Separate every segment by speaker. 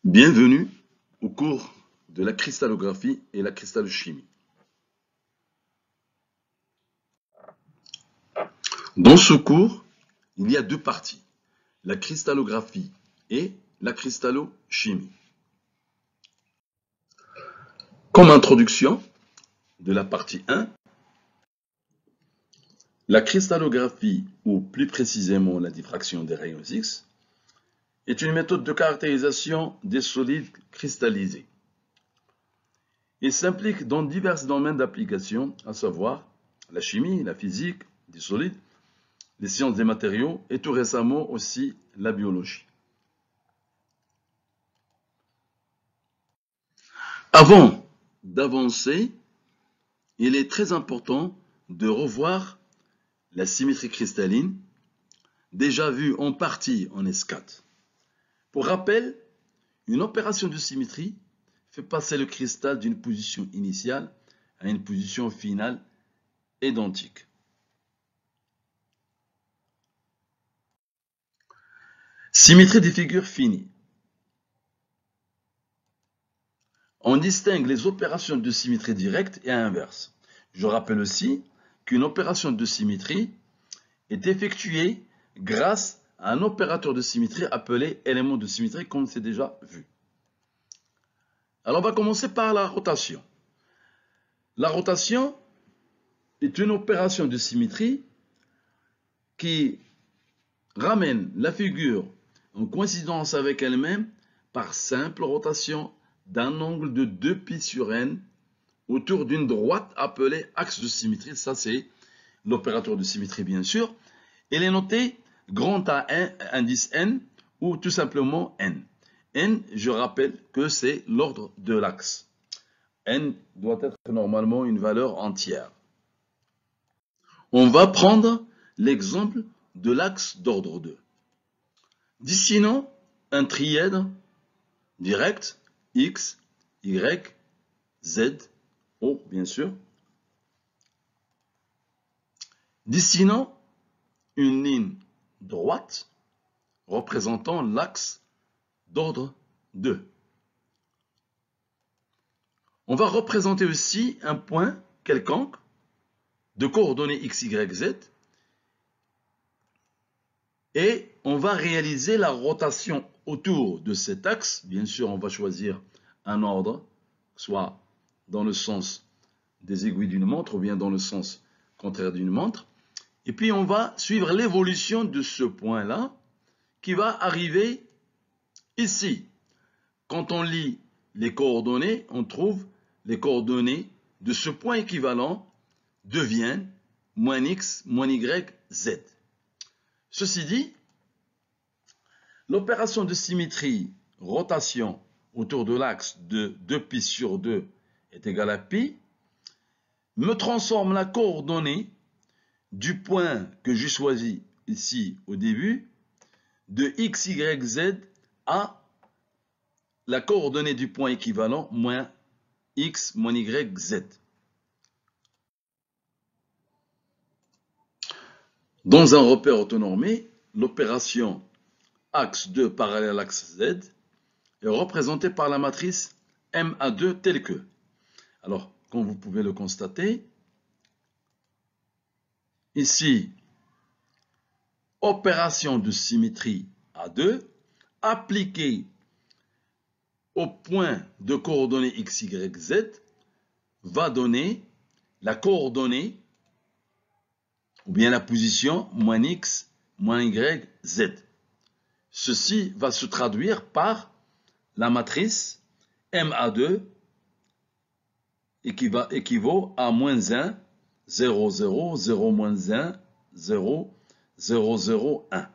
Speaker 1: Bienvenue au cours de la cristallographie et la cristallochimie. Dans ce cours, il y a deux parties, la cristallographie et la cristallochimie. Comme introduction de la partie 1, la cristallographie, ou plus précisément la diffraction des rayons X, est une méthode de caractérisation des solides cristallisés. Il s'implique dans divers domaines d'application, à savoir la chimie, la physique des solides, les sciences des matériaux et tout récemment aussi la biologie. Avant d'avancer, il est très important de revoir la symétrie cristalline, déjà vue en partie en S4. Pour rappel, une opération de symétrie fait passer le cristal d'une position initiale à une position finale identique. Symétrie des figures finies. On distingue les opérations de symétrie directe et inverse. Je rappelle aussi qu'une opération de symétrie est effectuée grâce à un opérateur de symétrie appelé élément de symétrie, comme c'est déjà vu. Alors on va commencer par la rotation. La rotation est une opération de symétrie qui ramène la figure en coïncidence avec elle-même par simple rotation d'un angle de 2π sur n autour d'une droite appelée axe de symétrie. Ça, c'est l'opérateur de symétrie, bien sûr. Elle est notée grand A, indice n, ou tout simplement n. N, je rappelle que c'est l'ordre de l'axe. N doit être normalement une valeur entière. On va prendre l'exemple de l'axe d'ordre 2. Dessinons un trièdre direct, X, Y, Z, O, bien sûr. Dessinons une ligne droite représentant l'axe d'ordre 2. On va représenter aussi un point quelconque de coordonnées x, y, z et on va réaliser la rotation autour de cet axe. Bien sûr, on va choisir un ordre, soit dans le sens des aiguilles d'une montre ou bien dans le sens contraire d'une montre. Et puis, on va suivre l'évolution de ce point-là qui va arriver ici. Quand on lit les coordonnées, on trouve les coordonnées de ce point équivalent deviennent moins x, moins y, z. Ceci dit, l'opération de symétrie rotation autour de l'axe de 2π sur 2 est égale à π me transforme la coordonnée du point que j'ai choisi ici au début de x, y, z à la coordonnée du point équivalent moins x, moins y, z. Dans un repère autonormé, l'opération axe 2 parallèle à l'axe z est représentée par la matrice MA2 telle que. Alors, comme vous pouvez le constater, ici, opération de symétrie A2 appliquée au point de coordonnées x, y, z va donner la coordonnée ou bien la position moins x, moins y, z. Ceci va se traduire par la matrice MA2 équivaut à moins 1, 0, 0, 0, moins 1, 0, 0, 0, 1.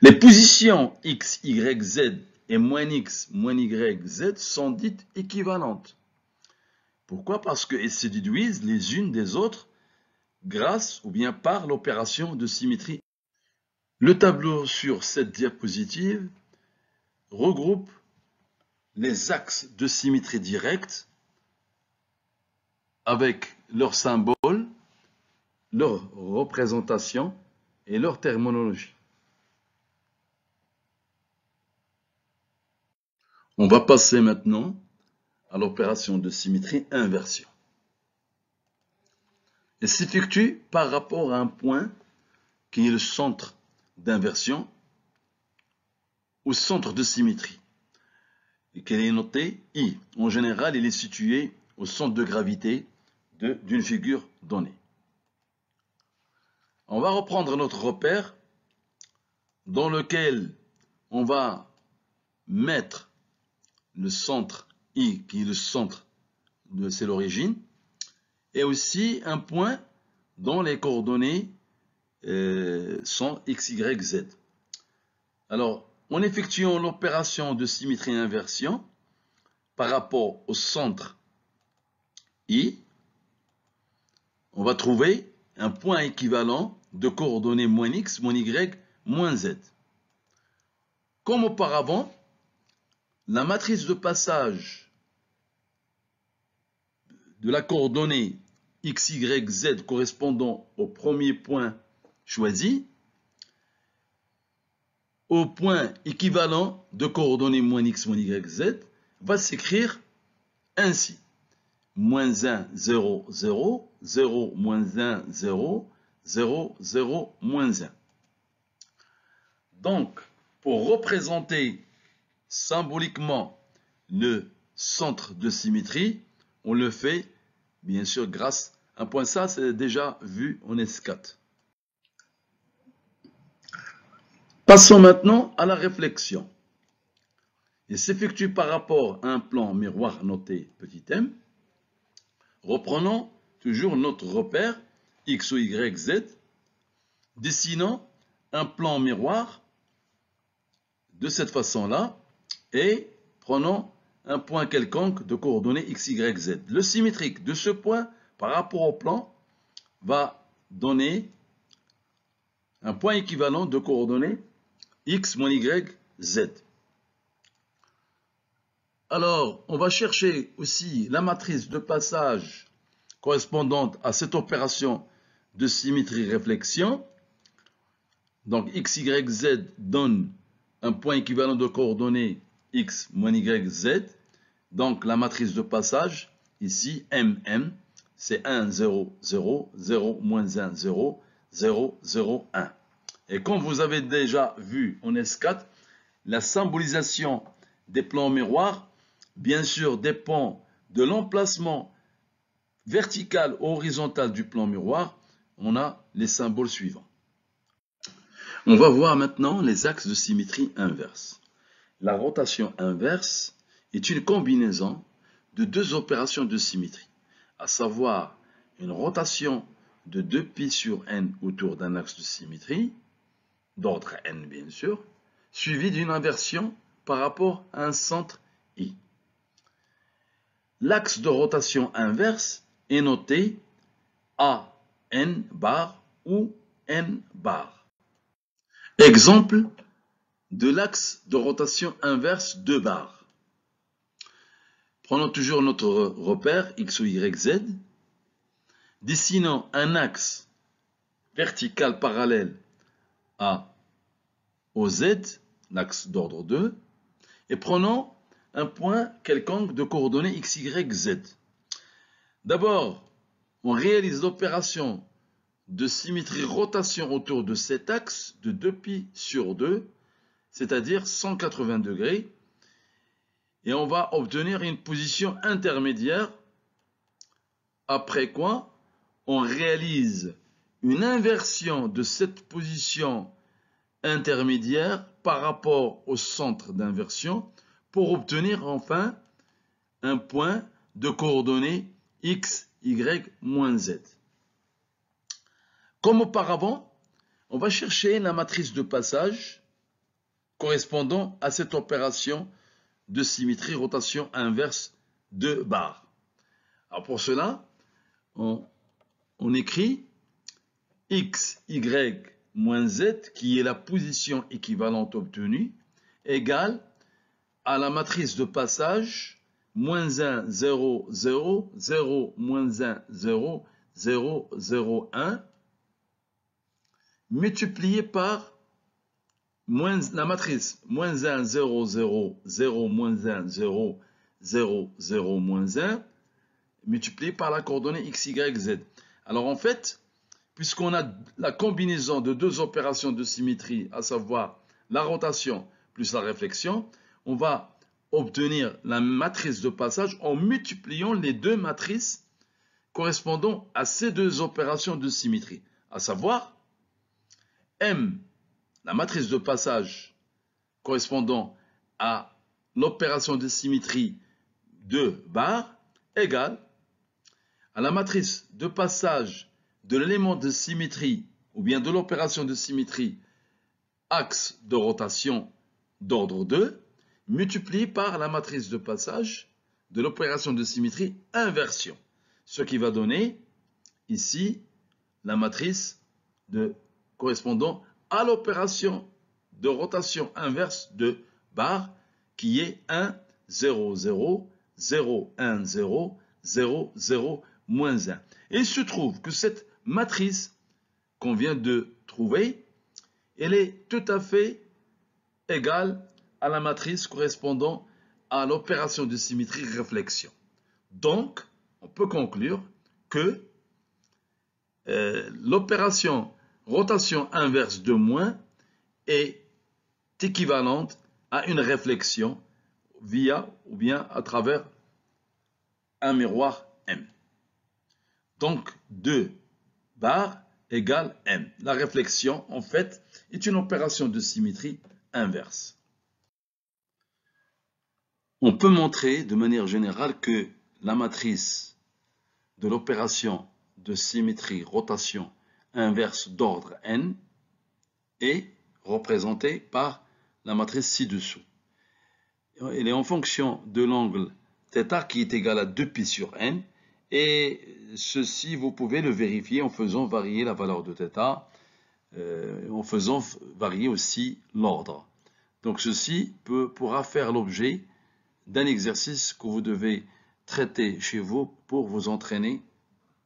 Speaker 1: Les positions x, y, z et moins x, moins y, z sont dites équivalentes. Pourquoi? Parce qu'elles se déduisent les unes des autres grâce ou bien par l'opération de symétrie. Le tableau sur cette diapositive regroupe les axes de symétrie directe avec leurs symboles, leur représentation et leur terminologie. On va passer maintenant à l'opération de symétrie inversion. Elle s'effectue par rapport à un point qui est le centre d'inversion au centre de symétrie et qu'elle est notée I. En général, il est situé au centre de gravité d'une figure donnée. On va reprendre notre repère dans lequel on va mettre le centre I, qui est le centre, c'est l'origine, et aussi un point dont les coordonnées sont x, y, z. Alors, en effectuant l'opération de symétrie inversion par rapport au centre I, on va trouver un point équivalent de coordonnées moins x, moins y, moins z. Comme auparavant, la matrice de passage de la coordonnée x, y, z correspondant au premier point choisi au point équivalent de coordonnées moins x, moins y, z va s'écrire ainsi. Moins 1, 0, 0, 0, moins 1, 0, 0, 0, moins 1. Donc, pour représenter symboliquement le centre de symétrie, on le fait bien sûr grâce à un point. Ça, c'est déjà vu en S4. Passons maintenant à la réflexion. Il s'effectue par rapport à un plan miroir noté petit m. Reprenons toujours notre repère x ou y, z. Dessinons un plan miroir de cette façon-là et prenons un point quelconque de coordonnées x, y, z. Le symétrique de ce point par rapport au plan va donner un point équivalent de coordonnées x moins y, z. Alors, on va chercher aussi la matrice de passage correspondante à cette opération de symétrie-réflexion. Donc, x, y, z donne un point équivalent de coordonnées x moins y, z. Donc, la matrice de passage, ici, mm, c'est 1, 0, 0, 0, moins 1, 0, 0, 0, 1. Et comme vous avez déjà vu en S4, la symbolisation des plans miroirs, bien sûr, dépend de l'emplacement vertical ou horizontal du plan miroir. On a les symboles suivants. On va voir maintenant les axes de symétrie inverse. La rotation inverse est une combinaison de deux opérations de symétrie, à savoir une rotation de 2π sur n autour d'un axe de symétrie, d'ordre n bien sûr, suivie d'une inversion par rapport à un centre I. L'axe de rotation inverse est noté a n bar ou n bar. Exemple de l'axe de rotation inverse 2 bar. Prenons toujours notre repère x ou y, z. Dessinons un axe vertical parallèle au z, l'axe d'ordre 2, et prenons un point quelconque de coordonnées x, y, z. D'abord, on réalise l'opération de symétrie rotation autour de cet axe de 2π sur 2, c'est-à-dire 180 degrés, et on va obtenir une position intermédiaire, après quoi on réalise une inversion de cette position intermédiaire par rapport au centre d'inversion pour obtenir enfin un point de coordonnées x, y, moins z. Comme auparavant, on va chercher la matrice de passage correspondant à cette opération de symétrie rotation inverse de bar. Alors pour cela, on écrit x, y, moins z, qui est la position équivalente obtenue, égale à la matrice de passage moins 1, 0, 0, 0, moins 1, 0, 0, 0, 1, multiplié par la matrice moins 1, 0, 0, 0, moins 1, 0, 0, 0, moins 1, multiplié par la coordonnée x, y, z. Alors en fait, puisqu'on a la combinaison de deux opérations de symétrie, à savoir la rotation plus la réflexion, on va obtenir la matrice de passage en multipliant les deux matrices correspondant à ces deux opérations de symétrie, à savoir M, la matrice de passage correspondant à l'opération de symétrie de barre, égale à la matrice de passage de l'élément de symétrie ou bien de l'opération de symétrie axe de rotation d'ordre 2 multiplié par la matrice de passage de l'opération de symétrie inversion. Ce qui va donner ici la matrice correspondant à l'opération de rotation inverse de barre qui est 1, 0, 0, 0, 1, 0, 0, 0, moins 1. Et il se trouve que cette matrice qu'on vient de trouver, elle est tout à fait égale à la matrice correspondant à l'opération de symétrie réflexion. Donc, on peut conclure que l'opération rotation inverse de moins est équivalente à une réflexion via ou bien à travers un miroir M. Donc, 2 bar égale M. La réflexion, en fait, est une opération de symétrie inverse. On peut montrer de manière générale que la matrice de l'opération de symétrie rotation inverse d'ordre n est représentée par la matrice ci-dessous. Elle est en fonction de l'angle θ qui est égal à 2π sur n. Et ceci, vous pouvez le vérifier en faisant varier la valeur de θ, en faisant varier aussi l'ordre. Donc ceci pourra faire l'objet d'un exercice que vous devez traiter chez vous pour vous entraîner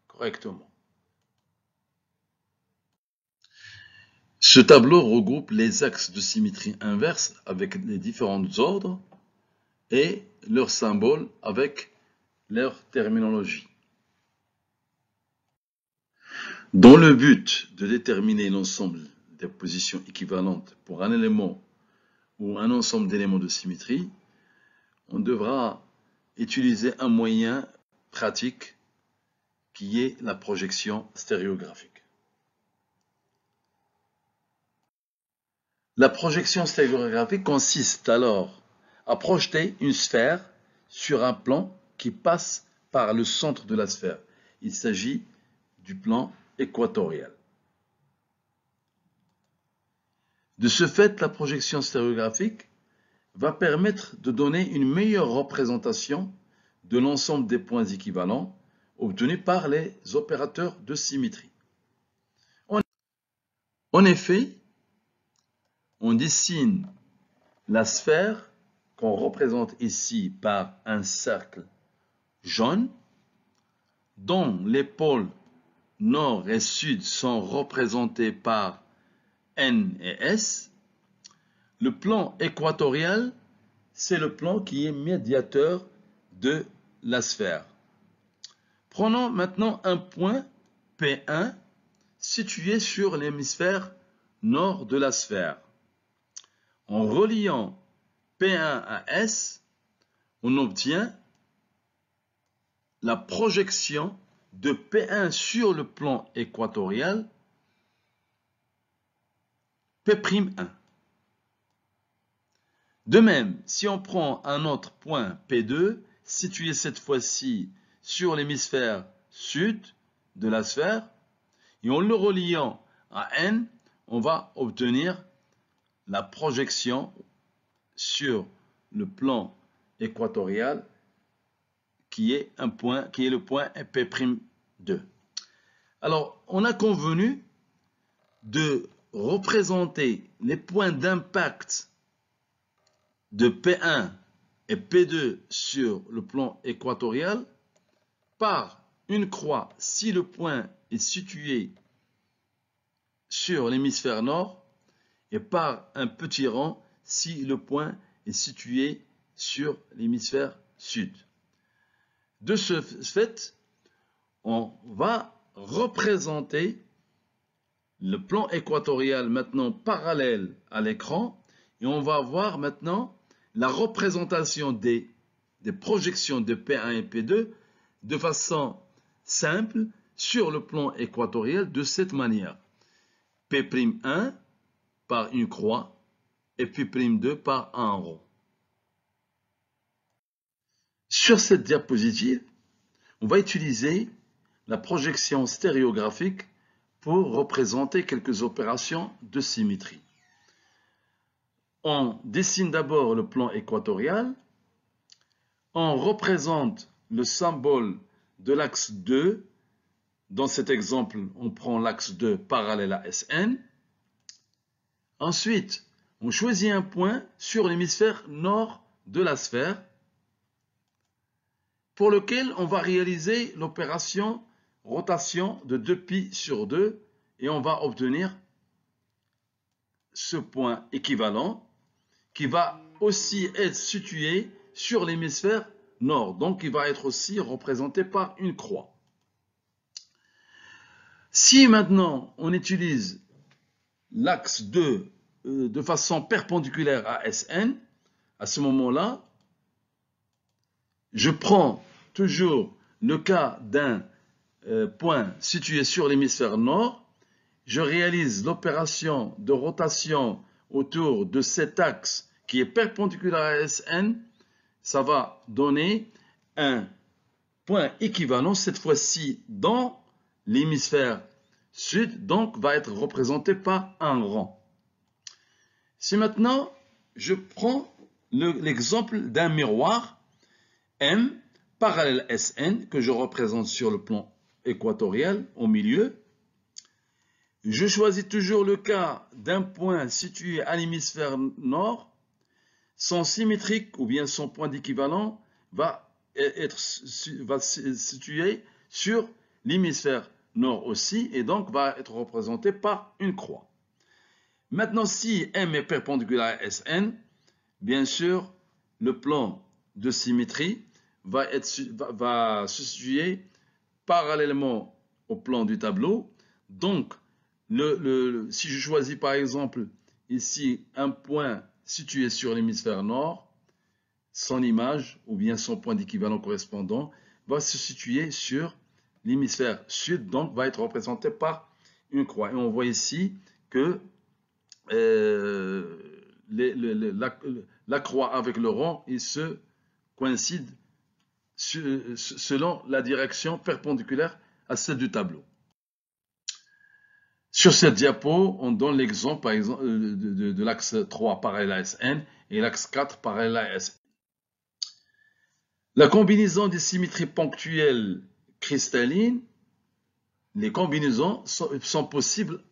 Speaker 1: correctement. Ce tableau regroupe les axes de symétrie inverse avec les différents ordres et leurs symboles avec leur terminologie. Dans le but de déterminer l'ensemble des positions équivalentes pour un élément ou un ensemble d'éléments de symétrie, on devra utiliser un moyen pratique qui est la projection stéréographique. La projection stéréographique consiste alors à projeter une sphère sur un plan qui passe par le centre de la sphère. Il s'agit du plan équatorial. De ce fait, la projection stéréographique va permettre de donner une meilleure représentation de l'ensemble des points équivalents obtenus par les opérateurs de symétrie. En effet, on dessine la sphère qu'on représente ici par un cercle jaune dont les pôles nord et sud sont représentés par N et S. Le plan équatorial, c'est le plan qui est médiateur de la sphère. Prenons maintenant un point P1 situé sur l'hémisphère nord de la sphère. En reliant P1 à S, on obtient la projection de P1 sur le plan équatorial P'1. De même, si on prend un autre point P2, situé cette fois-ci sur l'hémisphère sud de la sphère, et en le reliant à N, on va obtenir la projection sur le plan équatorial qui est le point P'2. Alors, on a convenu de représenter les points d'impact de P1 et P2 sur le plan équatorial par une croix si le point est situé sur l'hémisphère nord et par un petit rang si le point est situé sur l'hémisphère sud. De ce fait, on va représenter le plan équatorial maintenant parallèle à l'écran et on va voir maintenant la représentation des projections de P1 et P2 de façon simple sur le plan équatorial de cette manière. P'1 par une croix et P'2 par un rond. Sur cette diapositive, on va utiliser la projection stéréographique pour représenter quelques opérations de symétrie. On dessine d'abord le plan équatorial. On représente le symbole de l'axe 2. Dans cet exemple, on prend l'axe 2 parallèle à SN. Ensuite, on choisit un point sur l'hémisphère nord de la sphère pour lequel on va réaliser l'opération rotation de 2π sur 2 et on va obtenir ce point équivalent qui va aussi être situé sur l'hémisphère nord. Donc, il va être aussi représenté par une croix. Si maintenant on utilise l'axe 2 de façon perpendiculaire à SN, à ce moment-là, je prends toujours le cas d'un point situé sur l'hémisphère nord, je réalise l'opération de rotation autour de cet axe qui est perpendiculaire à SN, ça va donner un point équivalent, cette fois-ci dans l'hémisphère sud, donc va être représenté par un rond. Si maintenant je prends l'exemple d'un miroir M parallèle SN que je représente sur le plan équatorial au milieu, je choisis toujours le cas d'un point situé à l'hémisphère nord. Son symétrique ou bien son point d'équivalent va situer sur l'hémisphère nord aussi et donc va être représenté par une croix. Maintenant, si M est perpendiculaire à SN, bien sûr, le plan de symétrie va se situer parallèlement au plan du tableau. Donc, si je choisis par exemple ici un point situé sur l'hémisphère nord, son image ou bien son point d'équivalent correspondant va se situer sur l'hémisphère sud, donc va être représenté par une croix. Et on voit ici que la croix avec le rond, ils se coïncident selon la direction perpendiculaire à celle du tableau. Sur cette diapo, on donne l'exemple par exemple de l'axe 3 parallèle à SN et l'axe 4 parallèle à SN. La combinaison des symétries ponctuelles cristallines, les combinaisons sont possibles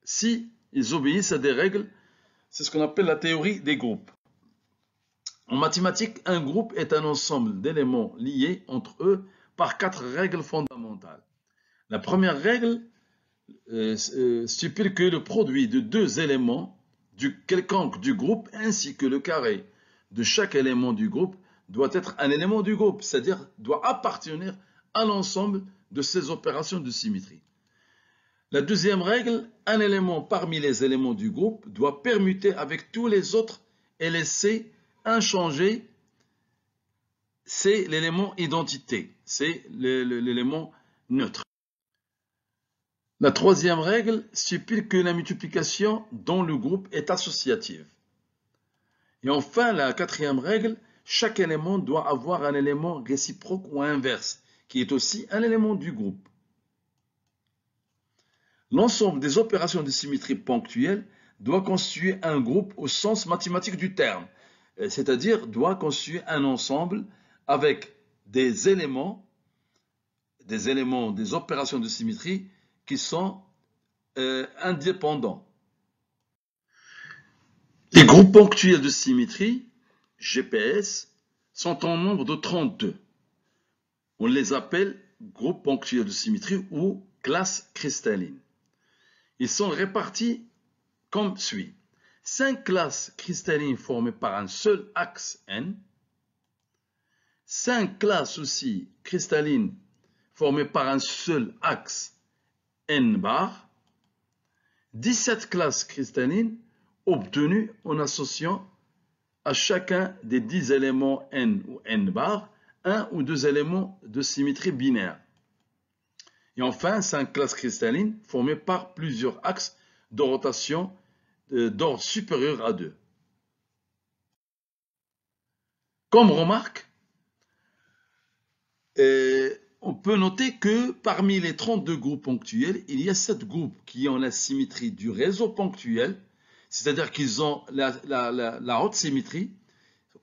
Speaker 1: si ils obéissent à des règles. C'est ce qu'on appelle la théorie des groupes. En mathématiques, un groupe est un ensemble d'éléments liés entre eux par 4 règles fondamentales. La première règle stipule que le produit de 2 éléments quelconque du groupe ainsi que le carré de chaque élément du groupe doit être un élément du groupe, c'est-à-dire doit appartenir à l'ensemble de ces opérations de symétrie. La deuxième règle, un élément parmi les éléments du groupe doit permuter avec tous les autres et laisser inchangé. C'est l'élément identité, c'est l'élément neutre. La troisième règle stipule que la multiplication dans le groupe est associative. Et enfin, la quatrième règle, chaque élément doit avoir un élément réciproque ou inverse, qui est aussi un élément du groupe. L'ensemble des opérations de symétrie ponctuelle doit constituer un groupe au sens mathématique du terme, c'est-à-dire doit constituer un ensemble avec des éléments, des opérations de symétrie qui sont indépendants. Les groupes ponctuels de symétrie, GPS, sont en nombre de 32. On les appelle groupes ponctuels de symétrie ou classes cristallines. Ils sont répartis comme suit. 5 classes cristallines formées par un seul axe N. 5 classes aussi cristallines formées par un seul axe N bar. 17 classes cristallines obtenues en associant à chacun des 10 éléments N ou N bar, un ou deux éléments de symétrie binaire. Et enfin, 5 classes cristallines formées par plusieurs axes de rotation d'ordre supérieur à 2. Comme remarque, on peut noter que parmi les 32 groupes ponctuels, il y a 7 groupes qui ont la symétrie du réseau ponctuel, c'est-à-dire qu'ils ont la haute symétrie,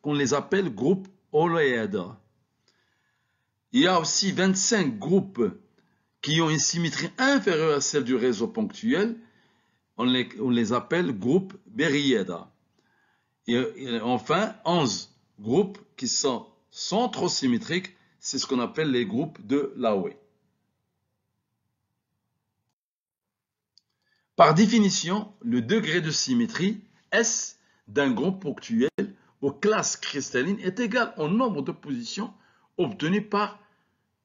Speaker 1: qu'on les appelle groupes holoèdres. Il y a aussi 25 groupes qui ont une symétrie inférieure à celle du réseau ponctuel, on les appelle groupes bérièdres. Et enfin, 11 groupes qui sont centrosymétriques, c'est ce qu'on appelle les groupes de Laue. Par définition, le degré de symétrie S d'un groupe ponctuel aux classes cristallines est égal au nombre de positions obtenues par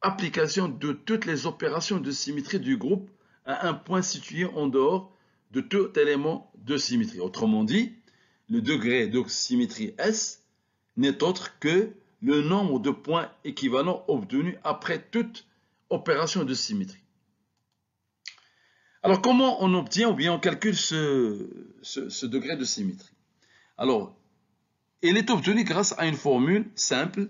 Speaker 1: application de toutes les opérations de symétrie du groupe à un point situé en dehors de tout élément de symétrie. Autrement dit, le degré de symétrie S n'est autre que le nombre de points équivalents obtenus après toute opération de symétrie. Alors, comment on obtient ou bien on calcule ce degré de symétrie? Alors, il est obtenu grâce à une formule simple,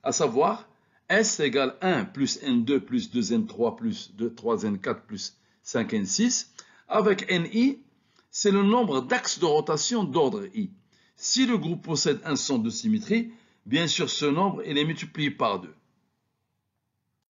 Speaker 1: à savoir S égale 1 plus N2 plus 2N3 plus 3N4 plus 5N6, avec NI, c'est le nombre d'axes de rotation d'ordre I. Si le groupe possède un centre de symétrie, bien sûr ce nombre il est multiplié par 2.